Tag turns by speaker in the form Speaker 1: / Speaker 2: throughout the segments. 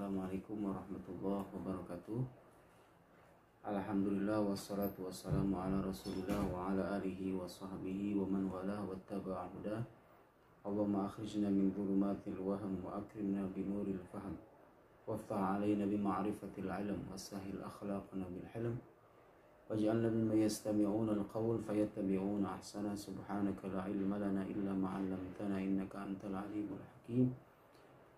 Speaker 1: Assalamualaikum warahmatullahi wabarakatuh. Alhamdulillah wassalatu wassalamu ala rasulillah wa ala alihi wa sahbihi wa man wala wa taba'a hudah. Allahumma akhrijna min dhulumatil wahm wa akrimna bi nuril fahm waftah alaina bi ma'rifatil ilm wasahil akhlaqna bil hilm waj'alna mimman yastami'una al-qawl fayattabi'una ahsana. Subhanaka la ilma lana illa ma 'allamtana innaka antal alimul hakim.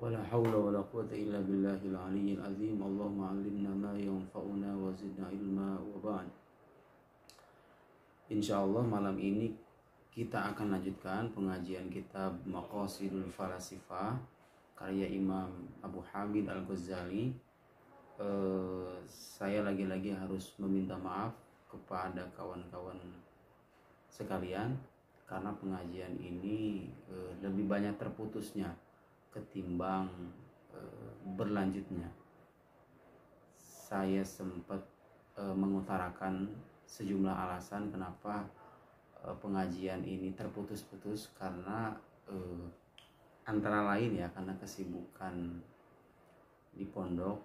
Speaker 1: Wala haula wala quwwata illa billahil aliyyil azim. Allahumma 'allimna ma yanfa'una wa zidna ilma wa ba'd. Insyaallah malam ini kita akan lanjutkan pengajian kitab Maqasidul Falasifah karya Imam Abu Hamid Al-Ghazali. Saya lagi-lagi harus meminta maaf kepada kawan-kawan sekalian karena pengajian ini lebih banyak terputusnya ketimbang berlanjutnya. Saya sempat mengutarakan sejumlah alasan kenapa pengajian ini terputus-putus, karena antara lain ya karena kesibukan di pondok.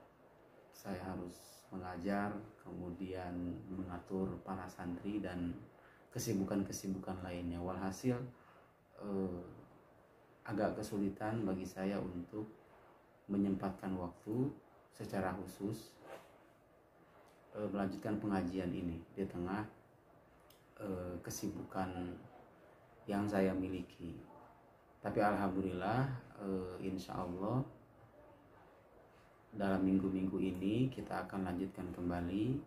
Speaker 1: Saya harus mengajar, kemudian mengatur para santri dan kesibukan-kesibukan lainnya. Walhasil agak kesulitan bagi saya untuk menyempatkan waktu secara khusus melanjutkan pengajian ini di tengah kesibukan yang saya miliki. Tapi alhamdulillah, insya Allah dalam minggu-minggu ini kita akan lanjutkan kembali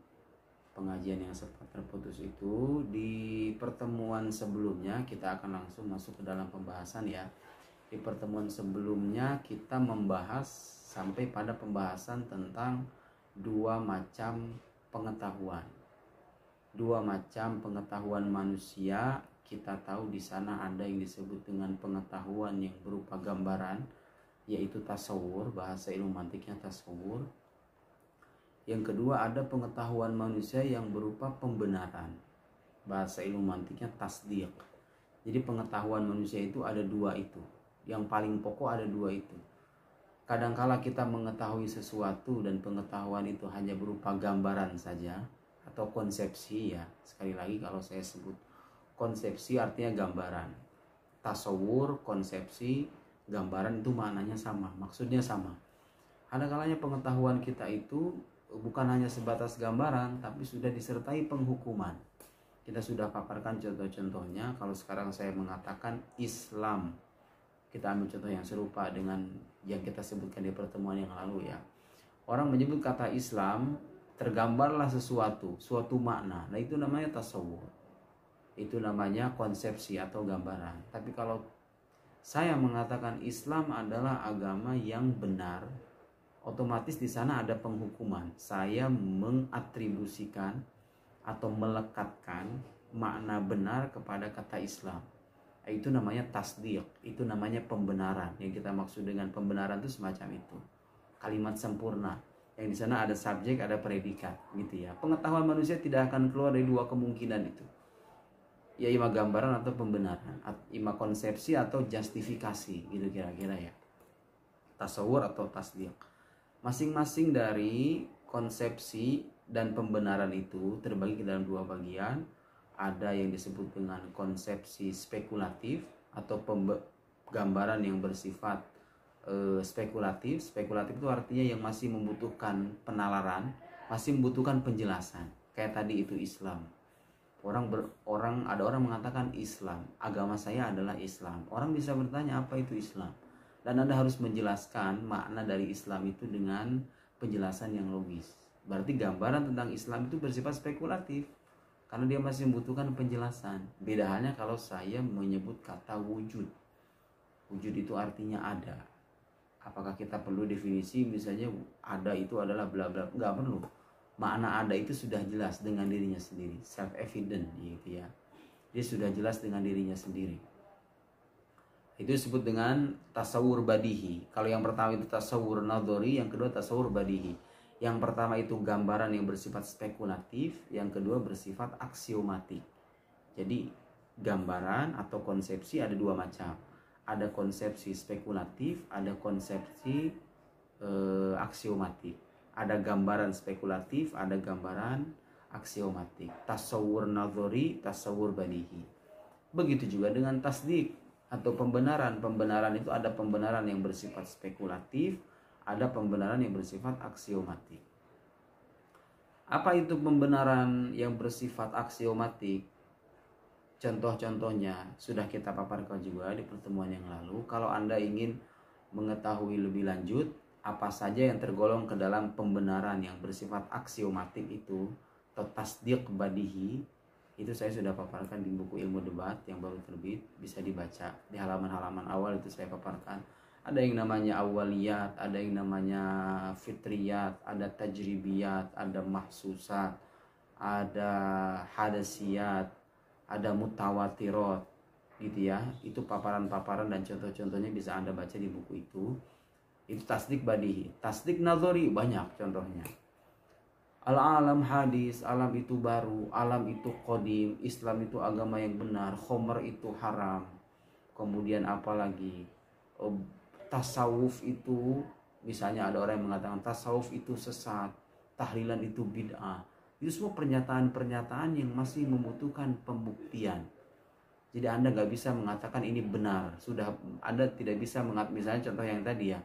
Speaker 1: pengajian yang sempat terputus itu. Di pertemuan sebelumnya kita akan langsung masuk ke dalam pembahasan ya. Di pertemuan sebelumnya kita membahas sampai pada pembahasan tentang dua macam pengetahuan. Dua macam pengetahuan manusia. Kita tahu di sana ada yang disebut dengan pengetahuan yang berupa gambaran, yaitu tasawur, bahasa ilmu mantiknya tasawur. Yang kedua ada pengetahuan manusia yang berupa pembenaran, bahasa ilmu mantiknya tasdiq. Jadi pengetahuan manusia itu ada dua itu. Yang paling pokok ada dua itu. Kadangkala kita mengetahui sesuatu dan pengetahuan itu hanya berupa gambaran saja atau konsepsi ya. Sekali lagi kalau saya sebut konsepsi artinya gambaran. Tasawur, konsepsi, gambaran itu maknanya sama, maksudnya sama. Ada kalanya pengetahuan kita itu bukan hanya sebatas gambaran, tapi sudah disertai penghukuman. Kita sudah paparkan contoh-contohnya. Kalau sekarang saya mengatakan Islam, kita ambil contoh yang serupa dengan yang kita sebutkan di pertemuan yang lalu ya. Orang menyebut kata Islam, tergambarlah suatu makna. Nah itu namanya tasawur. Itu namanya konsepsi atau gambaran. Tapi kalau saya mengatakan Islam adalah agama yang benar, otomatis di sana ada penghukuman. Saya mengatribusikan atau melekatkan makna benar kepada kata Islam. Itu namanya tasdiq, itu namanya pembenaran. Yang kita maksud dengan pembenaran itu semacam itu. Kalimat sempurna. Yang di sana ada subjek, ada predikat, gitu ya. Pengetahuan manusia tidak akan keluar dari dua kemungkinan itu. Ya ima gambaran atau pembenaran, ima konsepsi atau justifikasi, gitu kira-kira ya. Tasawur atau tasdiq. Masing-masing dari konsepsi dan pembenaran itu terbagi ke dalam dua bagian. Ada yang disebut dengan konsepsi spekulatif atau gambaran yang bersifat spekulatif. Spekulatif itu artinya yang masih membutuhkan penalaran, masih membutuhkan penjelasan. Kayak tadi itu Islam. Ada orang mengatakan Islam, agama saya adalah Islam. Orang bisa bertanya apa itu Islam? Dan Anda harus menjelaskan makna dari Islam itu dengan penjelasan yang logis. Berarti gambaran tentang Islam itu bersifat spekulatif, karena dia masih membutuhkan penjelasan. Beda halnya kalau saya menyebut kata wujud. Wujud itu artinya ada. Apakah kita perlu definisi misalnya ada itu adalah bla bla? Enggak perlu. Makna ada itu sudah jelas dengan dirinya sendiri, self evident gitu ya. Dia sudah jelas dengan dirinya sendiri. Itu disebut dengan tasawur badihi. Kalau yang pertama itu tasawur nadhari, yang kedua tasawur badihi. Yang pertama itu gambaran yang bersifat spekulatif, yang kedua bersifat aksiomatik. Jadi gambaran atau konsepsi ada dua macam. Ada konsepsi spekulatif, ada konsepsi aksiomatik. Ada gambaran spekulatif, ada gambaran aksiomatik. Tasawur nazari, tasawur badihi. Begitu juga dengan tasdik atau pembenaran. Pembenaran itu ada pembenaran yang bersifat spekulatif, ada pembenaran yang bersifat aksiomatik. Apa itu pembenaran yang bersifat aksiomatik? Contoh-contohnya sudah kita paparkan juga di pertemuan yang lalu. Kalau Anda ingin mengetahui lebih lanjut apa saja yang tergolong ke dalam pembenaran yang bersifat aksiomatik itu atau tasdiq badihi, itu saya sudah paparkan di buku ilmu debat yang baru terbit, bisa dibaca di halaman-halaman awal. Itu saya paparkan ada yang namanya awaliyat, ada yang namanya fitriyat, ada tajribiyat, ada mahsusat, ada hadasiyat, ada mutawatirat gitu ya. Itu paparan-paparan dan contoh-contohnya bisa Anda baca di buku itu. Itu tasdik badihi. Tasdik nazari banyak contohnya. Al-alam hadis, alam itu baru, alam itu qadim, Islam itu agama yang benar, khomer itu haram. Kemudian apa lagi? Tasawuf itu, misalnya ada orang yang mengatakan tasawuf itu sesat, tahlilan itu bid'ah. Itu semua pernyataan-pernyataan yang masih membutuhkan pembuktian. Jadi Anda nggak bisa mengatakan ini benar. Sudah Anda tidak bisa mengatakan, misalnya contoh yang tadi ya.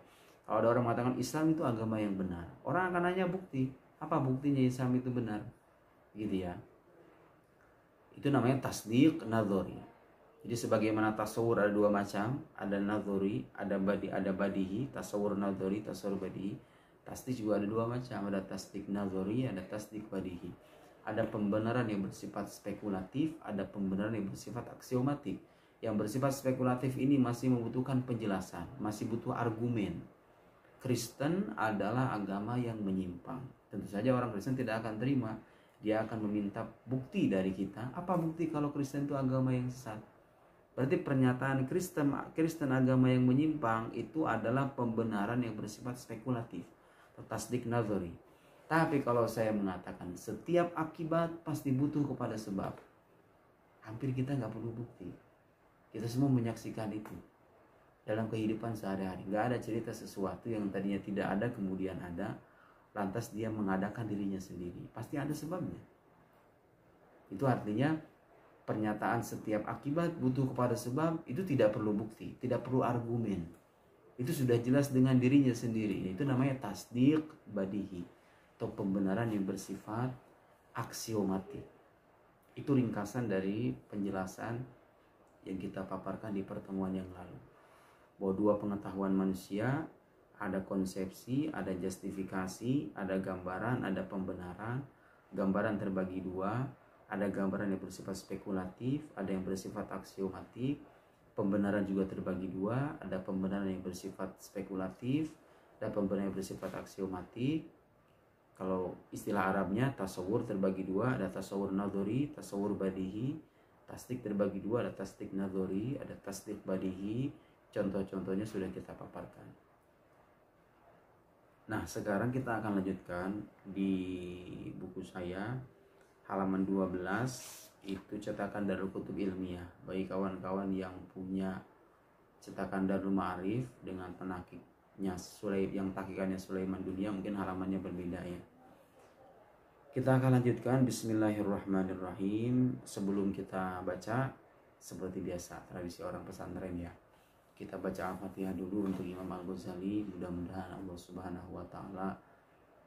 Speaker 1: Kalau ada orang mengatakan Islam itu agama yang benar, orang akan nanya bukti. Apa buktinya Islam itu benar? Gitu ya. Itu namanya tasdiq nazari. Jadi sebagaimana tasawur ada dua macam, ada nazari, ada badihi, tasawur nazari, tasawur badihi. Tasdik juga ada dua macam, ada tasdik nazari, ada tasdik badihi. Ada pembenaran yang bersifat spekulatif, ada pembenaran yang bersifat aksiomatik. Yang bersifat spekulatif ini masih membutuhkan penjelasan, masih butuh argumen. Kristen adalah agama yang menyimpang. Tentu saja orang Kristen tidak akan terima. Dia akan meminta bukti dari kita. Apa bukti kalau Kristen itu agama yang sesat? Berarti pernyataan Kristen agama yang menyimpang itu adalah pembenaran yang bersifat spekulatif atau tasdik nazari. Tapi kalau saya mengatakan setiap akibat pasti butuh kepada sebab, hampir kita nggak perlu bukti. Kita semua menyaksikan itu dalam kehidupan sehari-hari. Nggak ada cerita sesuatu yang tadinya tidak ada kemudian ada, lantas dia mengadakan dirinya sendiri. Pasti ada sebabnya. Itu artinya pernyataan setiap akibat butuh kepada sebab itu tidak perlu bukti, tidak perlu argumen. Itu sudah jelas dengan dirinya sendiri. Itu namanya tasdiq badihi atau pembenaran yang bersifat aksiomatik. Itu ringkasan dari penjelasan yang kita paparkan di pertemuan yang lalu. Bahwa dua pengetahuan manusia, ada konsepsi, ada justifikasi, ada gambaran, ada pembenaran. Gambaran terbagi dua, ada gambaran yang bersifat spekulatif, ada yang bersifat aksiomatik. Pembenaran juga terbagi dua, ada pembenaran yang bersifat spekulatif, ada pembenaran yang bersifat aksiomatik. Kalau istilah Arabnya tasawur terbagi dua, ada tasawur nazari, tasawur badihi. Tasdik terbagi dua, ada tasdik nazari, ada tasdik badihi. Contoh-contohnya sudah kita paparkan. Nah, sekarang kita akan lanjutkan di buku saya halaman 12, itu cetakan Darul Kutub Ilmiah. Bagi kawan-kawan yang punya cetakan Darul Ma'arif dengan penakiknya yang takikannya Sulaiman Dunia, mungkin halamannya berbeda ya. Kita akan lanjutkan. Bismillahirrahmanirrahim. Sebelum kita baca, seperti biasa tradisi orang pesantren ya, kita baca Al-Fatihah dulu untuk Imam Al-Ghazali. Mudah-mudahan Allah Subhanahu wa Ta'ala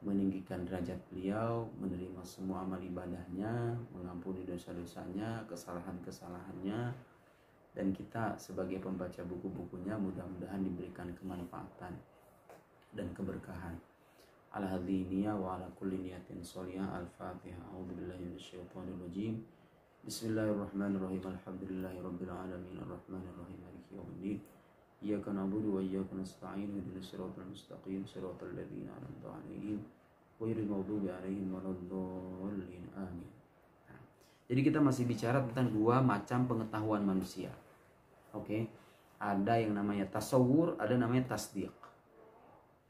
Speaker 1: meninggikan derajat beliau, menerima semua amal ibadahnya, mengampuni dosa-dosanya, kesalahan-kesalahannya, dan kita sebagai pembaca buku-bukunya mudah-mudahan diberikan kemanfaatan dan keberkahan. Al-hadhiniyah wa ala kulli niyatin sholihah. Al-Fatihah. A'udzubillahi minasyaitonir rajim. Bismillahirrahmanirrahim. Alhamdulillahirabbil alamin arrahmanirrahim maliki yaumiddin. Iyyaka na'budu wa iyyaka nasta'in. Ihdinas siratal mustaqim siratal ladzina an'amta 'alaihim ghairil maghdubi 'alaihim waladdallin. Amin. Nah, jadi kita masih bicara tentang dua macam pengetahuan manusia. Oke. Ada yang namanya tasawur, ada namanya tasdiq.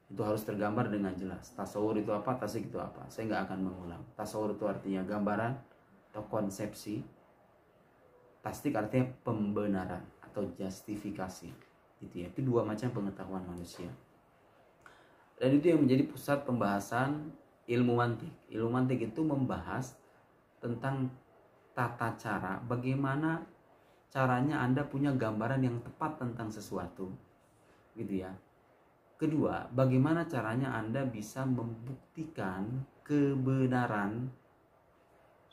Speaker 1: Itu harus tergambar dengan jelas. Tasawur itu apa, tasdiq itu apa. Saya nggak akan mengulang. Tasawur itu artinya gambaran atau konsepsi. Tasdiq artinya pembenaran atau justifikasi. Gitu ya. Itu dua macam pengetahuan manusia. Dan itu yang menjadi pusat pembahasan ilmu mantik. Ilmu mantik itu membahas tentang tata cara bagaimana caranya Anda punya gambaran yang tepat tentang sesuatu, gitu ya. Kedua, bagaimana caranya Anda bisa membuktikan kebenaran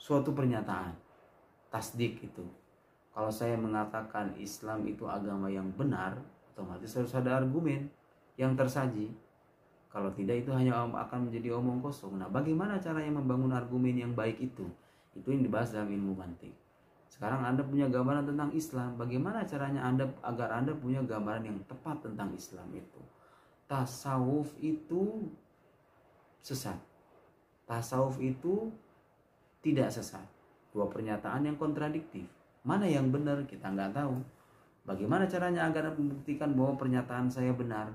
Speaker 1: suatu pernyataan. Tasdik itu. Kalau saya mengatakan Islam itu agama yang benar, otomatis harus ada argumen yang tersaji. Kalau tidak, itu hanya akan menjadi omong kosong. Nah, bagaimana caranya membangun argumen yang baik itu? Itu yang dibahas dalam ilmu mantik. Sekarang Anda punya gambaran tentang Islam. Bagaimana caranya agar Anda punya gambaran yang tepat tentang Islam itu? Tasawuf itu sesat. Tasawuf itu tidak sesat. Dua pernyataan yang kontradiktif. Mana yang benar kita nggak tahu. Bagaimana caranya agar membuktikan bahwa pernyataan saya benar?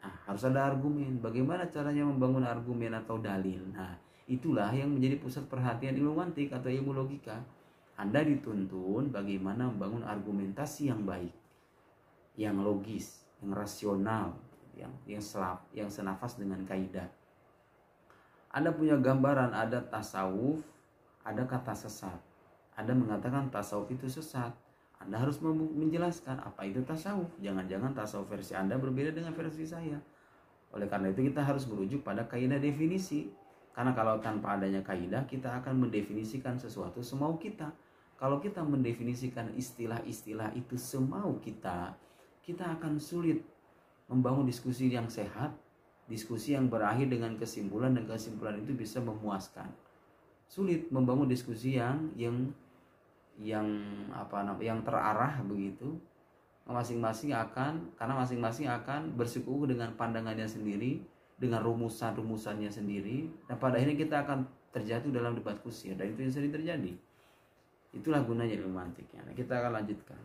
Speaker 1: Nah, harus ada argumen. Bagaimana caranya membangun argumen atau dalil? Nah, itulah yang menjadi pusat perhatian ilmu mantik atau ilmu logika. Anda dituntun bagaimana membangun argumentasi yang baik, yang logis, yang rasional, yang senafas dengan kaidah. Anda punya gambaran, ada tasawuf, ada kata sesat. Anda mengatakan tasawuf itu sesat. Anda harus menjelaskan apa itu tasawuf. Jangan-jangan tasawuf versi Anda berbeda dengan versi saya. Oleh karena itu kita harus merujuk pada kaidah definisi. Karena kalau tanpa adanya kaidah, kita akan mendefinisikan sesuatu semau kita. Kalau kita mendefinisikan istilah-istilah itu semau kita akan sulit membangun diskusi yang sehat, diskusi yang berakhir dengan kesimpulan, dan kesimpulan itu bisa memuaskan. Sulit membangun diskusi yang terarah begitu. Masing-masing akan bersikukuh dengan pandangannya sendiri, dengan rumusannya sendiri, dan pada akhirnya kita akan terjatuh dalam debat kusir, dan itu yang sering terjadi. Itulah gunanya ilmu mantiknya. Nah, kita akan lanjutkan.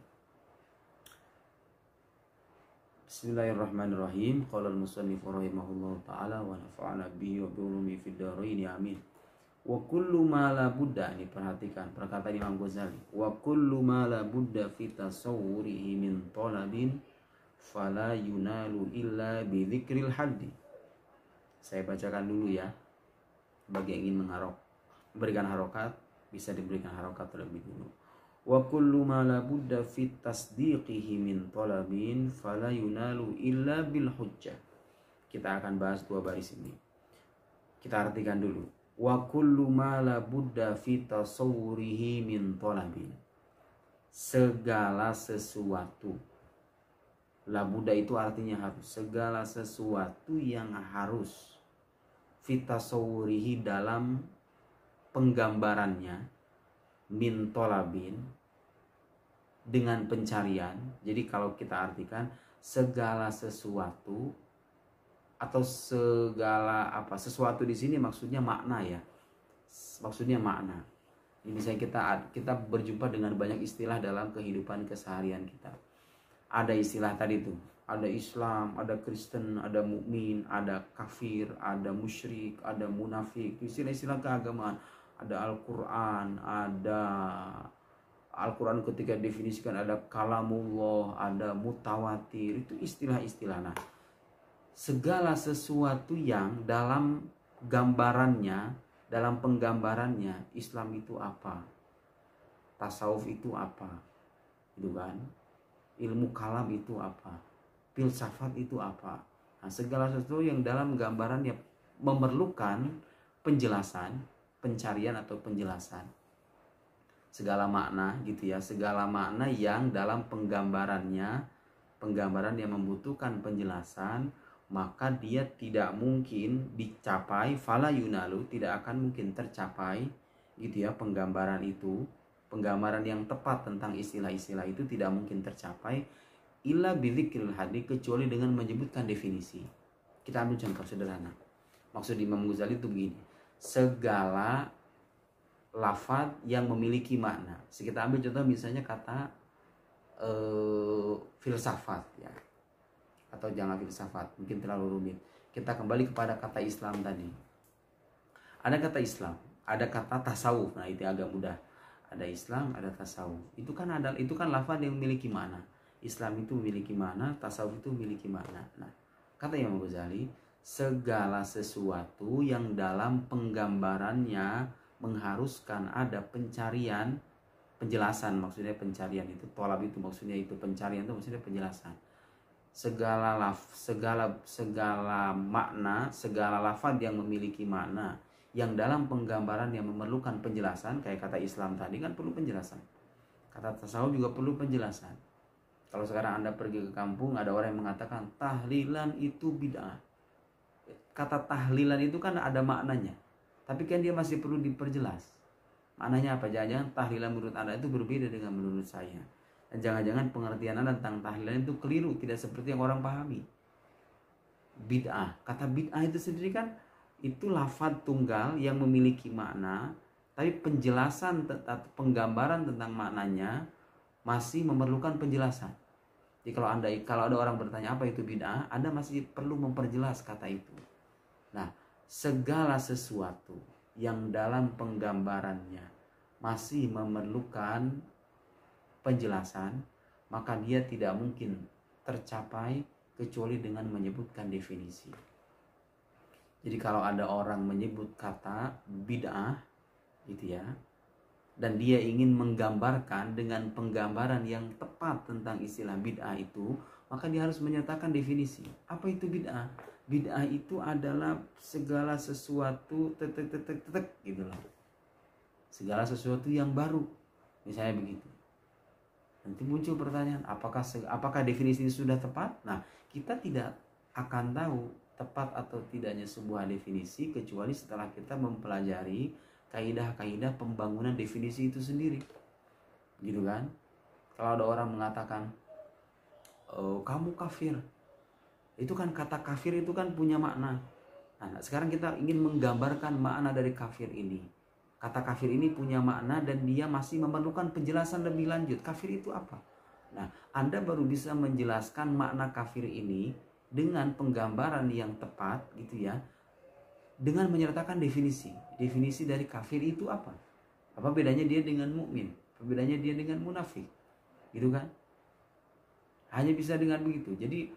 Speaker 1: Bismillahirrahmanirrahim. Qala al-musannif rahimahullahu taala wa nafa'ana bihi wa bi ulumi fid dharain amin. Wa kullu ma la budda, ini perhatikan perkataan Imam Ghazali. Wa kullu ma la budda fi tasawwurihi min talabin fala yunalu illa bi dzikril haddi. Saya bacakan dulu ya. Bagi yang ingin memberikan harokat, bisa diberikan harokat terlebih dulu. Wa kullu ma la budda fi tasdiqihi min talabin fala yunalu illa bil hujjah. Kita akan bahas dua baris ini. Kita artikan dulu. Wa kullu ma la budda fi tasawwurihi min talabin. Segala sesuatu. La budda itu artinya harus. Segala sesuatu yang harus fi tasawwurihi dalam penggambarannya, min talabin, dengan pencarian. Jadi kalau kita artikan segala sesuatu atau sesuatu di sini maksudnya makna ya. Maksudnya makna. Ini misalnya kita berjumpa dengan banyak istilah dalam kehidupan keseharian kita. Ada istilah tadi tuh, ada Islam, ada Kristen, ada mukmin, ada kafir, ada musyrik, ada munafik. Istilah-istilah keagamaan. Ada Al-Quran ketika definisikan, ada kalamullah, ada mutawatir. Itu istilah-istilah. Nah, segala sesuatu yang dalam gambarannya, dalam penggambarannya, Islam itu apa, tasawuf itu apa, itu kan, ilmu kalam itu apa, filsafat itu apa. Nah, segala sesuatu yang dalam gambarannya memerlukan penjelasan, pencarian atau penjelasan, segala makna gitu ya, segala makna yang dalam penggambaran yang membutuhkan penjelasan, maka dia tidak mungkin dicapai, fala yunalu, tidak akan mungkin tercapai gitu ya, penggambaran yang tepat tentang istilah-istilah itu tidak mungkin tercapai illa bidzikril haddi, kecuali dengan menyebutkan definisi. Kita ambil contoh sederhana. Maksud Imam Ghazali itu begini, segala lafaz yang memiliki makna. Kita ambil contoh misalnya kata filsafat ya, atau jangan filsafat, mungkin terlalu rumit. Kita kembali kepada kata Islam tadi. Ada kata Islam, ada kata tasawuf. Nah, itu agak mudah. Ada Islam, ada tasawuf. Itu kan lafaz yang memiliki makna. Islam itu memiliki makna, tasawuf itu memiliki makna. Nah, kata Imam Ghazali, segala sesuatu yang dalam penggambarannya mengharuskan ada pencarian, penjelasan. Maksudnya pencarian itu tolab, itu maksudnya itu pencarian, itu maksudnya penjelasan. Segala makna, segala lafaz yang memiliki makna yang dalam penggambaran yang memerlukan penjelasan, kayak kata Islam tadi kan perlu penjelasan, kata tasawuf juga perlu penjelasan. Kalau sekarang Anda pergi ke kampung, ada orang yang mengatakan tahlilan itu bid'ah. Kata tahlilan itu kan ada maknanya, tapi kan dia masih perlu diperjelas. Maknanya apa? Jangan-jangan tahlilan menurut Anda itu berbeda dengan menurut saya. Dan jangan-jangan pengertian Anda tentang tahlilan itu keliru, tidak seperti yang orang pahami. Bid'ah, kata bid'ah itu sendiri kan itu lafaz tunggal yang memiliki makna, tapi penjelasan atau penggambaran tentang maknanya masih memerlukan penjelasan. Jadi kalau ada orang bertanya apa itu bid'ah, Anda masih perlu memperjelas kata itu. Nah, segala sesuatu yang dalam penggambarannya masih memerlukan penjelasan, maka dia tidak mungkin tercapai kecuali dengan menyebutkan definisi. Jadi kalau ada orang menyebut kata bid'ah gitu ya, dan dia ingin menggambarkan dengan penggambaran yang tepat tentang istilah bid'ah itu, maka dia harus menyatakan definisi. Apa itu bid'ah? Bid'ah itu adalah segala sesuatu gitu loh. Segala sesuatu yang baru. Misalnya begitu. Nanti muncul pertanyaan, apakah definisi ini sudah tepat? Nah, kita tidak akan tahu tepat atau tidaknya sebuah definisi kecuali setelah kita mempelajari kaidah-kaidah pembangunan definisi itu sendiri, gitu kan? Kalau ada orang mengatakan kamu kafir, itu kan kata kafir itu kan punya makna. Nah, sekarang kita ingin menggambarkan makna dari kafir ini. Kata kafir ini punya makna dan dia masih memerlukan penjelasan lebih lanjut. Kafir itu apa? Nah, Anda baru bisa menjelaskan makna kafir ini dengan penggambaran yang tepat, gitu ya, dengan menyertakan definisi. Definisi dari kafir itu apa? Apa bedanya dia dengan mukmin? Apa bedanya dia dengan munafik? Gitu kan? Hanya bisa dengan begitu. Jadi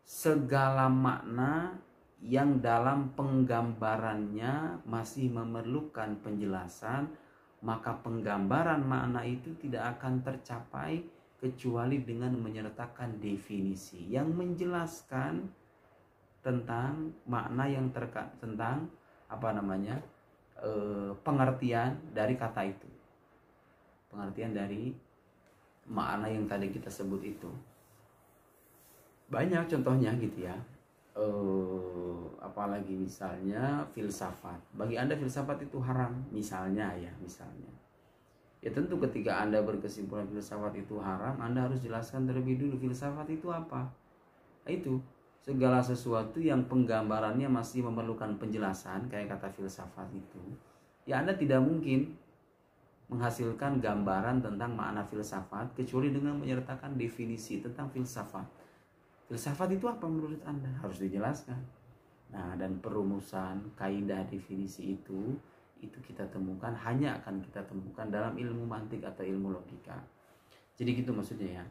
Speaker 1: segala makna yang dalam penggambarannya masih memerlukan penjelasan, maka penggambaran makna itu tidak akan tercapai kecuali dengan menyertakan definisi yang menjelaskan tentang makna yang tentang pengertian dari kata itu, pengertian dari makna yang tadi kita sebut itu. Banyak contohnya gitu ya. Apalagi misalnya filsafat. Bagi Anda filsafat itu haram misalnya. Ya tentu ketika Anda berkesimpulan filsafat itu haram, Anda harus jelaskan terlebih dulu filsafat itu apa. Itu segala sesuatu yang penggambarannya masih memerlukan penjelasan, kayak kata filsafat itu. Ya Anda tidak mungkin menghasilkan gambaran tentang makna filsafat kecuali dengan menyertakan definisi tentang filsafat. Filsafat itu apa menurut Anda? Harus dijelaskan. Nah, dan perumusan kaidah definisi itu kita temukan, hanya akan kita temukan dalam ilmu mantik atau ilmu logika. Jadi gitu maksudnya ya.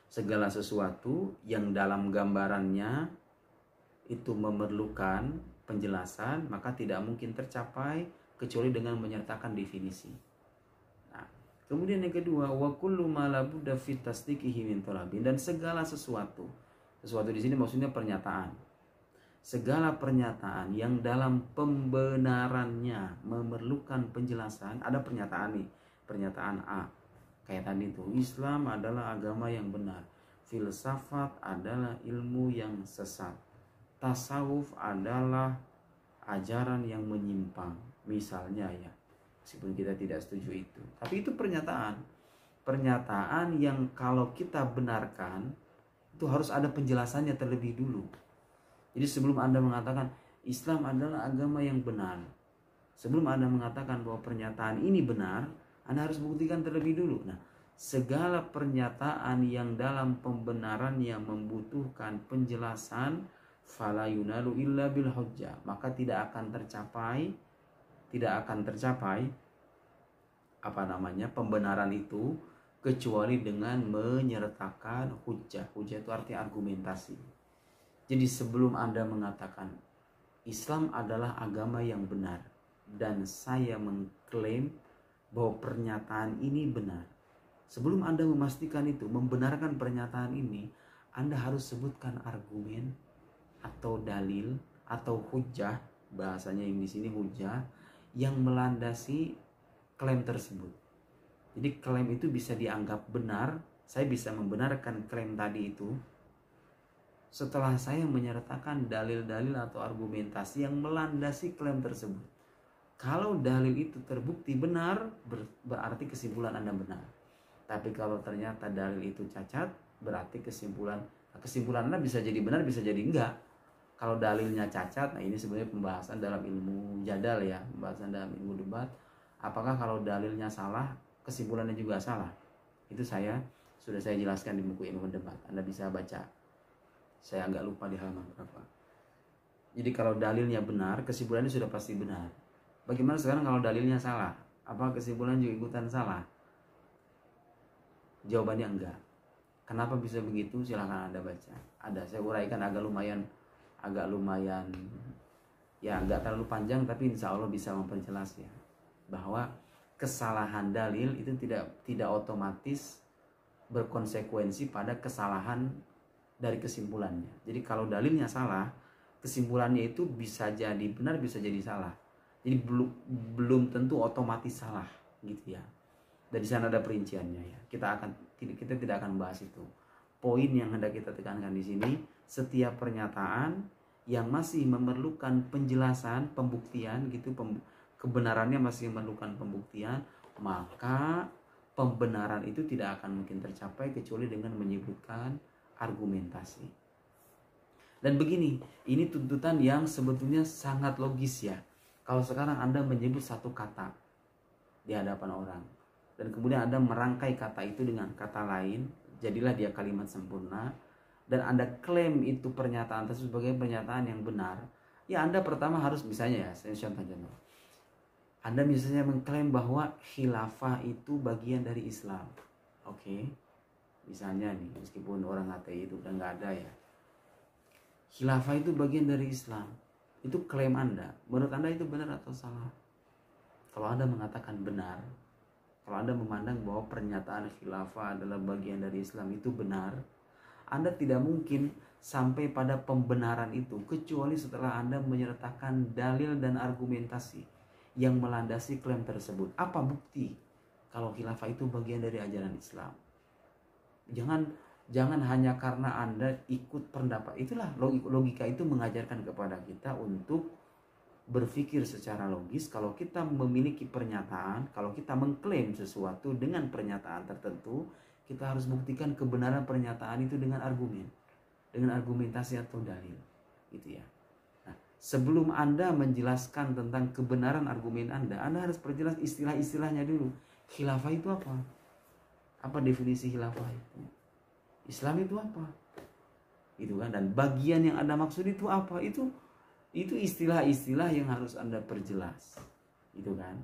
Speaker 1: Segala sesuatu yang dalam gambarannya itu memerlukan penjelasan, maka tidak mungkin tercapai kecuali dengan menyertakan definisi. Kemudian yang kedua, wa kullu ma la budda fi tasdiqihi min talabin, dan segala sesuatu di sini maksudnya pernyataan. Segala pernyataan yang dalam pembenarannya memerlukan penjelasan, ada pernyataan nih, pernyataan A. Kayak tadi itu, Islam adalah agama yang benar. Filsafat adalah ilmu yang sesat. Tasawuf adalah ajaran yang menyimpang. Misalnya ya. Meskipun kita tidak setuju itu, tapi itu pernyataan yang kalau kita benarkan itu harus ada penjelasannya terlebih dulu. Jadi sebelum Anda mengatakan Islam adalah agama yang benar, sebelum Anda mengatakan bahwa pernyataan ini benar, Anda harus buktikan terlebih dulu. Nah, segala pernyataan yang dalam pembenaran yang membutuhkan penjelasan, fala yunalu illa bil hujjah, maka tidak akan tercapai pembenaran itu kecuali dengan menyertakan hujjah. Hujjah itu artinya argumentasi. Jadi sebelum Anda mengatakan Islam adalah agama yang benar dan saya mengklaim bahwa pernyataan ini benar, sebelum Anda memastikan itu, membenarkan pernyataan ini, Anda harus sebutkan argumen atau dalil atau hujah, bahasanya yang di sini hujah, yang melandasi klaim tersebut. Jadi klaim itu bisa dianggap benar, saya bisa membenarkan klaim tadi itu setelah saya menyertakan dalil-dalil atau argumentasi yang melandasi klaim tersebut. Kalau dalil itu terbukti benar, berarti kesimpulan Anda benar. Tapi kalau ternyata dalil itu cacat, berarti kesimpulan Anda bisa jadi benar, bisa jadi enggak. Kalau dalilnya cacat, nah ini sebenarnya pembahasan dalam ilmu jadal ya, pembahasan dalam ilmu debat. Apakah kalau dalilnya salah, kesimpulannya juga salah? Itu sudah saya jelaskan di buku ilmu debat. Anda bisa baca. Saya agak lupa di halaman berapa. Jadi kalau dalilnya benar, kesimpulannya sudah pasti benar. Bagaimana sekarang kalau dalilnya salah? Apa kesimpulan juga ikutan salah? Jawabannya enggak. Kenapa bisa begitu? Silahkan Anda baca. Ada, saya uraikan agak lumayan ya enggak terlalu panjang, tapi insya Allah bisa memperjelas ya, bahwa kesalahan dalil itu tidak otomatis berkonsekuensi pada kesalahan dari kesimpulannya. Jadi kalau dalilnya salah, kesimpulannya itu bisa jadi benar, bisa jadi salah. Jadi belum tentu otomatis salah gitu ya. Dari sana ada perinciannya ya. Kita tidak akan bahas itu. Poin yang hendak kita tekankan di sini, setiap pernyataan yang masih memerlukan penjelasan, pembuktian gitu, kebenarannya masih memerlukan pembuktian, maka pembenaran itu tidak akan mungkin tercapai kecuali dengan menyebutkan argumentasi. Dan begini, ini tuntutan yang sebetulnya sangat logis ya. Kalau sekarang Anda menyebut satu kata di hadapan orang, dan kemudian Anda merangkai kata itu dengan kata lain, jadilah dia kalimat sempurna, dan Anda klaim itu pernyataan tersebut sebagai pernyataan yang benar, ya Anda pertama harus, misalnya ya, saya contohnya, Anda misalnya mengklaim bahwa khilafah itu bagian dari Islam. Oke. Misalnya nih, meskipun orang ateis itu udah nggak ada ya, khilafah itu bagian dari Islam. Itu klaim Anda. Menurut Anda itu benar atau salah? Kalau Anda mengatakan benar, kalau Anda memandang bahwa pernyataan khilafah adalah bagian dari Islam itu benar, Anda tidak mungkin sampai pada pembenaran itu kecuali setelah Anda menyertakan dalil dan argumentasi yang melandasi klaim tersebut. Apa bukti kalau khilafah itu bagian dari ajaran Islam? Jangan hanya karena Anda ikut pendapat. Itulah logika itu mengajarkan kepada kita untuk berpikir secara logis. Kalau kita memiliki pernyataan, kalau kita mengklaim sesuatu dengan pernyataan tertentu, kita harus buktikan kebenaran pernyataan itu dengan argumen, dengan argumentasi atau dalil, gitu ya. Nah, sebelum Anda menjelaskan tentang kebenaran argumen Anda harus perjelas istilah-istilahnya dulu. Khilafah itu apa? Apa definisi khilafah itu? Islam itu apa? Gitu kan? Dan bagian yang Anda maksud itu apa? Itu istilah-istilah yang harus Anda perjelas. Gitu kan?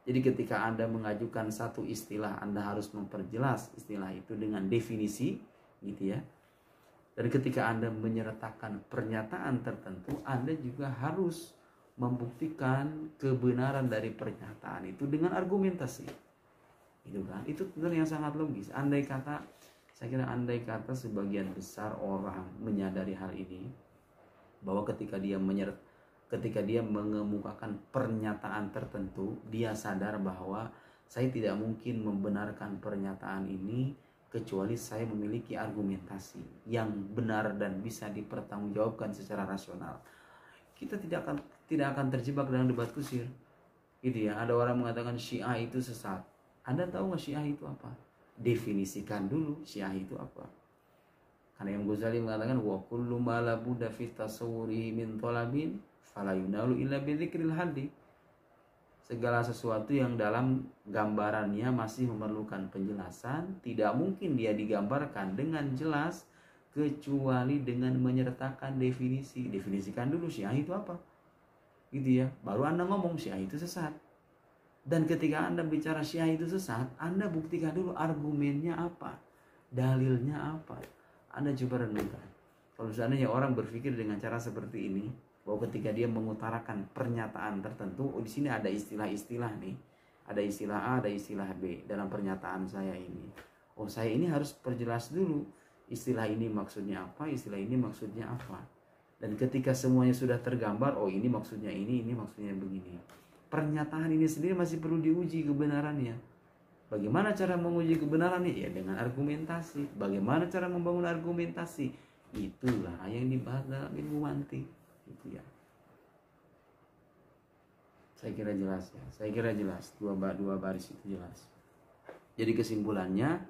Speaker 1: Jadi ketika Anda mengajukan satu istilah, Anda harus memperjelas istilah itu dengan definisi, gitu ya. Dan ketika Anda menyertakan pernyataan tertentu, Anda juga harus membuktikan kebenaran dari pernyataan itu dengan argumentasi. Gitu kan? Itu tentunya yang sangat logis. Saya kira andai kata sebagian besar orang menyadari hal ini, bahwa ketika dia mengemukakan pernyataan tertentu, dia sadar bahwa saya tidak mungkin membenarkan pernyataan ini kecuali saya memiliki argumentasi yang benar dan bisa dipertanggungjawabkan secara rasional. Kita tidak akan terjebak dalam debat kusir. Gitu ya. Ada orang mengatakan Syiah itu sesat. Anda tahu nggak Syiah itu apa? Definisikan dulu Syiah itu apa. Karena Imam Ghazali mengatakan wa kullu ma la budda fi tasawwurihi min talabin fala yunalu illa bi dzikril hadi. Segala sesuatu yang dalam gambarannya masih memerlukan penjelasan, tidak mungkin dia digambarkan dengan jelas kecuali dengan menyertakan definisi. Definisikan dulu Syiah itu apa. Gitu ya. Baru Anda ngomong Syiah itu sesat. Dan ketika Anda bicara Syiah itu sesat, Anda buktikan dulu argumennya apa, dalilnya apa. Anda coba renungkan. Kalau seandainya orang berpikir dengan cara seperti ini, bahwa ketika dia mengutarakan pernyataan tertentu, oh di sini ada istilah-istilah nih, ada istilah A, ada istilah B dalam pernyataan saya ini. Oh saya ini harus perjelas dulu, istilah ini maksudnya apa, istilah ini maksudnya apa. Dan ketika semuanya sudah tergambar, oh ini maksudnya ini maksudnya begini. Pernyataan ini sendiri masih perlu diuji kebenarannya. Bagaimana cara menguji kebenarannya? Ya dengan argumentasi. Bagaimana cara membangun argumentasi? Itulah yang dibahas dalam ilmu mantik. Itu ya. Saya kira jelas ya. Saya kira jelas. Dua baris itu jelas. Jadi kesimpulannya,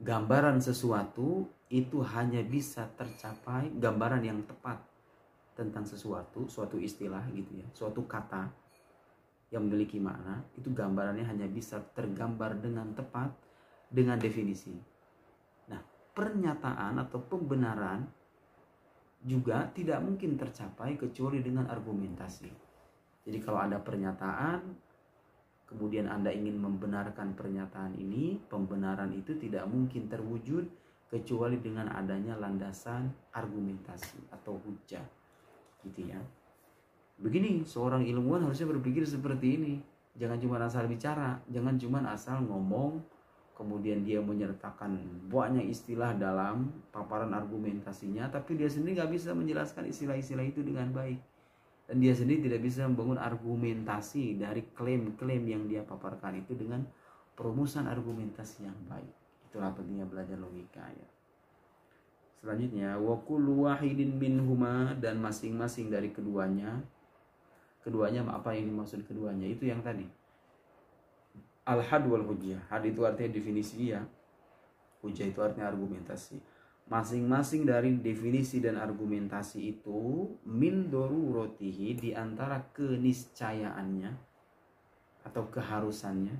Speaker 1: gambaran sesuatu itu hanya bisa tercapai, gambaran yang tepat tentang sesuatu, suatu istilah gitu ya, suatu kata yang memiliki makna, itu gambarannya hanya bisa tergambar dengan tepat dengan definisi. Nah, pernyataan atau pembenaran juga tidak mungkin tercapai kecuali dengan argumentasi. Jadi kalau ada pernyataan, kemudian Anda ingin membenarkan pernyataan ini, pembenaran itu tidak mungkin terwujud kecuali dengan adanya landasan argumentasi atau hujjah, gitu ya. Begini, seorang ilmuwan harusnya berpikir seperti ini. Jangan cuma asal bicara, jangan cuma asal ngomong, kemudian dia menyertakan banyak istilah dalam paparan argumentasinya, tapi dia sendiri nggak bisa menjelaskan istilah-istilah itu dengan baik. Dan dia sendiri tidak bisa membangun argumentasi dari klaim-klaim yang dia paparkan itu dengan perumusan argumentasi yang baik. Itulah pentingnya belajar logika ya. Selanjutnya, wa kullu wahidin minhuma, dan masing-masing dari keduanya apa yang dimaksud keduanya? Itu yang tadi. Al-had wal hujjah. Had itu artinya definisi ya. Hujjah itu artinya argumentasi. Masing-masing dari definisi dan argumentasi itu min daruratihi, di antara keniscayaannya atau keharusannya,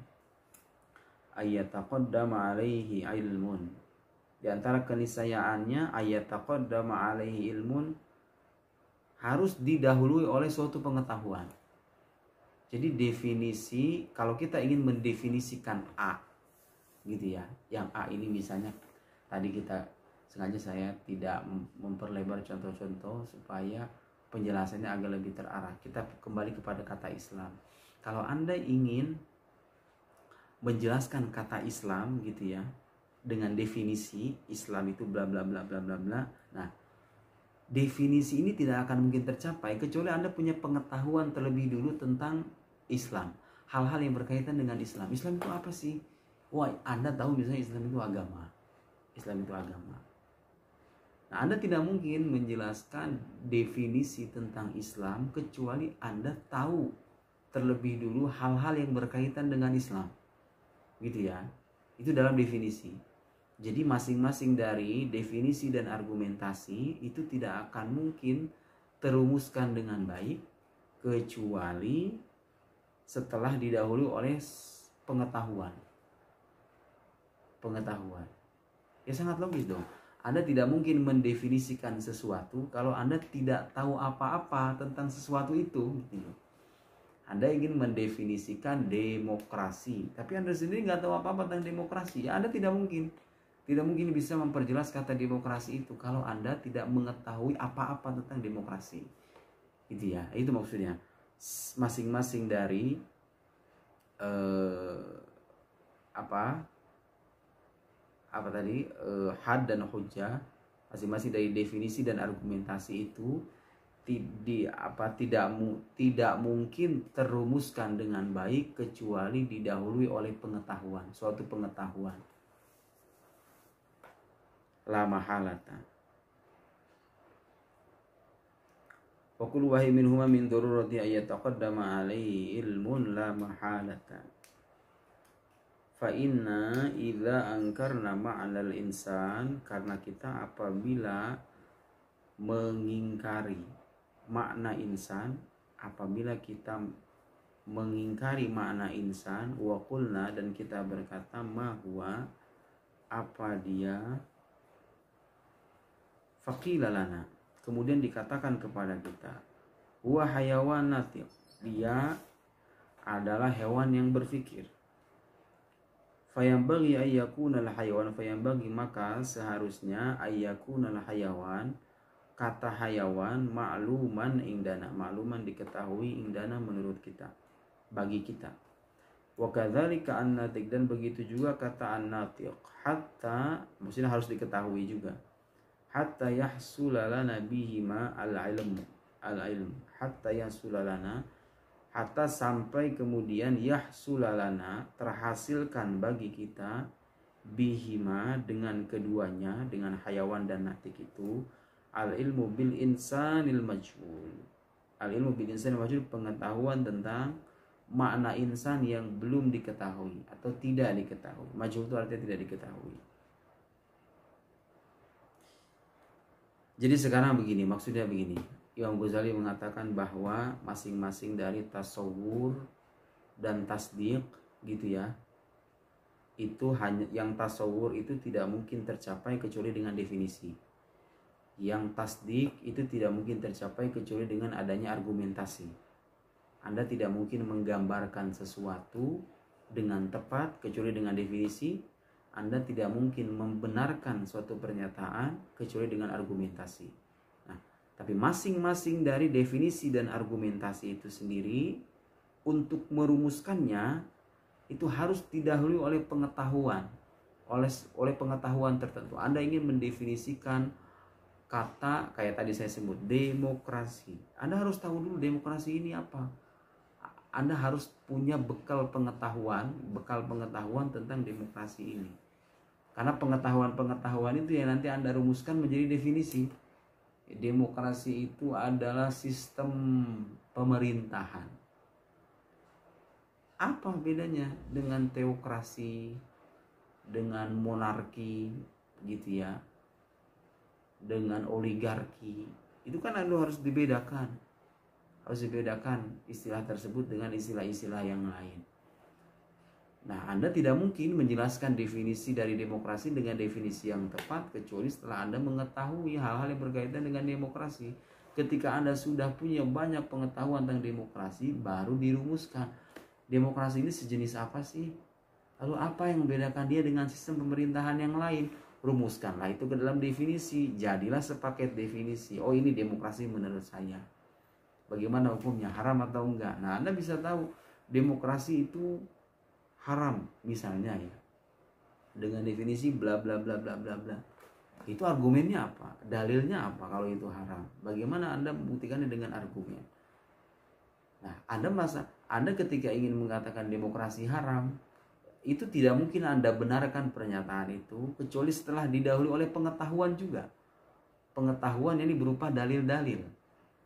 Speaker 1: ayataqaddama alaihi ilmun. Di antara keniscayaannya ayataqaddama alaihi ilmun, harus didahului oleh suatu pengetahuan. Jadi definisi, kalau kita ingin mendefinisikan A gitu ya, yang A ini misalnya tadi sengaja saya tidak memperlebar contoh-contoh supaya penjelasannya agak lebih terarah. Kita kembali kepada kata Islam. Kalau Anda ingin menjelaskan kata Islam gitu ya, dengan definisi Islam itu bla bla bla bla bla bla. Nah, definisi ini tidak akan mungkin tercapai kecuali Anda punya pengetahuan terlebih dulu tentang Islam. Hal-hal yang berkaitan dengan Islam. Islam itu apa sih? Wah, Anda tahu misalnya Islam itu agama. Islam itu agama. Nah, Anda tidak mungkin menjelaskan definisi tentang Islam kecuali Anda tahu terlebih dulu hal-hal yang berkaitan dengan Islam. Gitu ya. Itu dalam definisi. Jadi masing-masing dari definisi dan argumentasi itu tidak akan mungkin terumuskan dengan baik kecuali setelah didahului oleh pengetahuan. Ya sangat logis dong. Anda tidak mungkin mendefinisikan sesuatu kalau Anda tidak tahu apa-apa tentang sesuatu itu. Anda ingin mendefinisikan demokrasi, tapi Anda sendiri nggak tahu apa-apa tentang demokrasi. Ya Anda tidak mungkin bisa memperjelas kata demokrasi itu kalau Anda tidak mengetahui apa-apa tentang demokrasi. Gitu ya, itu maksudnya. Masing-masing dari had dan hujjah, masing-masing dari definisi dan argumentasi itu tidak mungkin terumuskan dengan baik kecuali didahului oleh pengetahuan, suatu pengetahuan. La mahalata. Wa kullu wahid minhuma min darurati ayataqaddama alaihi ilmun la mahalata. Fa inna idza angkarna ma'al insan, karena kita apabila mengingkari makna insan, apabila kita mengingkari makna insan, wa qulna, dan kita berkata ma huwa, apa dia, faqila lana, kemudian dikatakan kepada kita, huwa hayawan natiq, dia adalah hewan yang berpikir. Fayambaghi ayyakunal hayawan, fayambaghi maka seharusnya ayyakunal hayawan, kata hayawan ma'luman indana, ma'luman diketahui indana menurut kita, bagi kita. Wa kadzalika an-natiq, dan begitu juga kata an-natiq, hatta maksudnya harus diketahui juga. Hatta yahsulalana bihima al-ilm, hatta yahsulalana, hatta sampai kemudian yahsulalana terhasilkan bagi kita bihima dengan keduanya, dengan hayawan dan natik itu, al-ilmu bil insanil majhul. Al-ilmu bil insanil majhul, pengetahuan tentang makna insan yang belum diketahui atau tidak diketahui. Majhul itu artinya tidak diketahui. Jadi sekarang begini, maksudnya begini. Imam Ghazali mengatakan bahwa masing-masing dari tasawur dan tasdik gitu ya, itu hanya, yang tasawur itu tidak mungkin tercapai kecuali dengan definisi. Yang tasdik itu tidak mungkin tercapai kecuali dengan adanya argumentasi. Anda tidak mungkin menggambarkan sesuatu dengan tepat kecuali dengan definisi. Anda tidak mungkin membenarkan suatu pernyataan kecuali dengan argumentasi. Nah, tapi masing-masing dari definisi dan argumentasi itu sendiri, untuk merumuskannya itu harus didahului oleh pengetahuan, oleh pengetahuan tertentu. Anda ingin mendefinisikan kata kayak tadi saya sebut demokrasi, Anda harus tahu dulu demokrasi ini apa. Anda harus punya bekal pengetahuan tentang demokrasi ini. Karena pengetahuan itu yang nanti Anda rumuskan menjadi definisi. Demokrasi itu adalah sistem pemerintahan. Apa bedanya dengan teokrasi, dengan monarki gitu ya, dengan oligarki? Itu kan harus dibedakan. Harus dibedakan istilah tersebut dengan istilah-istilah yang lain. Nah, Anda tidak mungkin menjelaskan definisi dari demokrasi dengan definisi yang tepat kecuali setelah Anda mengetahui hal-hal yang berkaitan dengan demokrasi. Ketika Anda sudah punya banyak pengetahuan tentang demokrasi, baru dirumuskan demokrasi ini sejenis apa sih? Lalu apa yang membedakan dia dengan sistem pemerintahan yang lain? Rumuskanlah itu ke dalam definisi. Jadilah sepaket definisi. Oh, ini demokrasi menurut saya. Bagaimana hukumnya? Haram atau enggak? Nah, Anda bisa tahu demokrasi itu haram misalnya ya, dengan definisi bla bla bla bla bla bla. Itu argumennya apa? Dalilnya apa kalau itu haram? Bagaimana Anda membuktikannya dengan argumen? Nah, Anda ketika ingin mengatakan demokrasi haram, itu tidak mungkin Anda benarkan pernyataan itu kecuali setelah didahului oleh pengetahuan juga. Pengetahuan ini berupa dalil-dalil.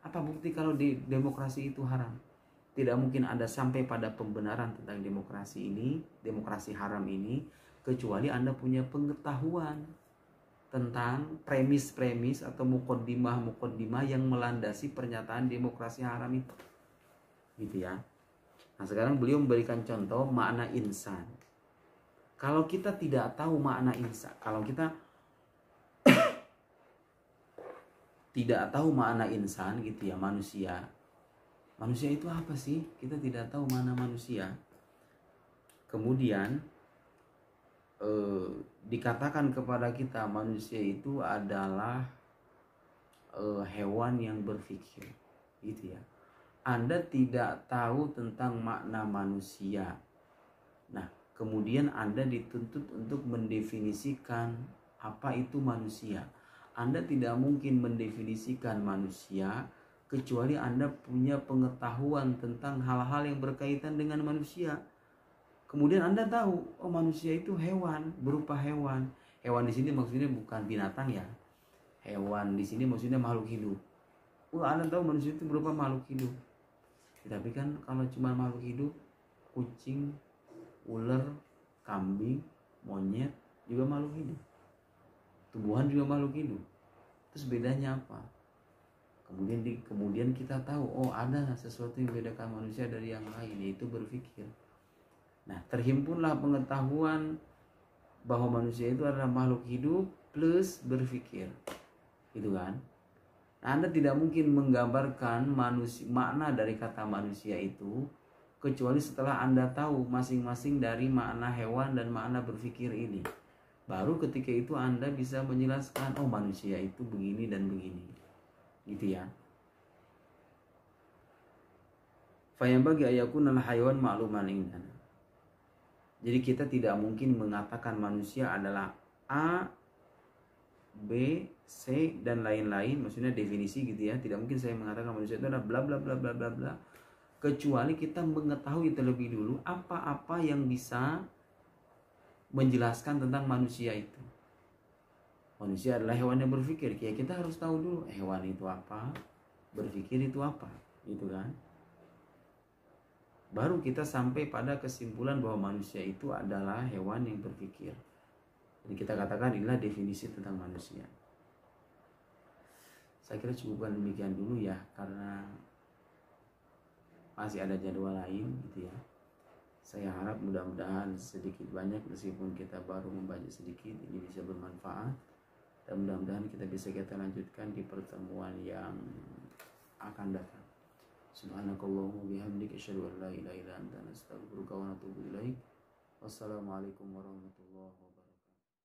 Speaker 1: Apa bukti kalau di demokrasi itu haram? Tidak mungkin Anda sampai pada pembenaran tentang demokrasi ini, demokrasi haram ini, kecuali Anda punya pengetahuan tentang premis-premis atau muqaddimah yang melandasi pernyataan demokrasi haram itu. Gitu ya. Nah, sekarang beliau memberikan contoh makna insan. Kalau kita tidak tahu makna insan, kalau kita tidak tahu makna insan gitu ya, manusia itu apa sih? Kita tidak tahu mana manusia. Kemudian dikatakan kepada kita manusia itu adalah hewan yang berpikir gitu ya. Anda tidak tahu tentang makna manusia. Nah, kemudian Anda dituntut untuk mendefinisikan apa itu manusia. Anda tidak mungkin mendefinisikan manusia kecuali Anda punya pengetahuan tentang hal-hal yang berkaitan dengan manusia. Kemudian Anda tahu, oh manusia itu hewan, berupa hewan. Hewan di sini maksudnya bukan binatang ya. Hewan di sini maksudnya makhluk hidup. Anda tahu manusia itu berupa makhluk hidup. Tapi kan kalau cuma makhluk hidup, kucing, ular, kambing, monyet juga makhluk hidup. Tumbuhan juga makhluk hidup. Terus bedanya apa? Kemudian kita tahu, oh ada sesuatu yang membedakan manusia dari yang lain, yaitu berpikir. Nah, terhimpunlah pengetahuan bahwa manusia itu adalah makhluk hidup plus berpikir. Gitu kan? Nah, Anda tidak mungkin menggambarkan makna dari kata manusia itu kecuali setelah Anda tahu masing-masing dari makna hewan dan makna berpikir ini. Baru ketika itu Anda bisa menjelaskan, oh manusia itu begini dan begini. Gitu ya. Fayambagi ayakunal hayawan ma'luman indana. Jadi kita tidak mungkin mengatakan manusia adalah A, B, C dan lain-lain, maksudnya definisi gitu ya. Tidak mungkin saya mengatakan manusia itu adalah bla bla bla bla bla bla, kecuali kita mengetahui terlebih dulu apa-apa yang bisa menjelaskan tentang manusia itu. Manusia adalah hewan yang berpikir, ya kita harus tahu dulu hewan itu apa, berpikir itu apa, gitu kan. Baru kita sampai pada kesimpulan bahwa manusia itu adalah hewan yang berpikir. Jadi kita katakan inilah definisi tentang manusia. Saya kira cukupkan demikian dulu ya, karena masih ada jadwal lain gitu ya. Saya harap mudah-mudahan sedikit banyak, meskipun kita baru membaca sedikit, ini bisa bermanfaat. Dan mudah-mudahan kita lanjutkan di pertemuan yang akan datang. Subhanakallahumma bihamdika asyhadu an la ilaha illa anta astaghfiruka wa atubu ilaik. Wassalamualaikum warahmatullahi wabarakatuh.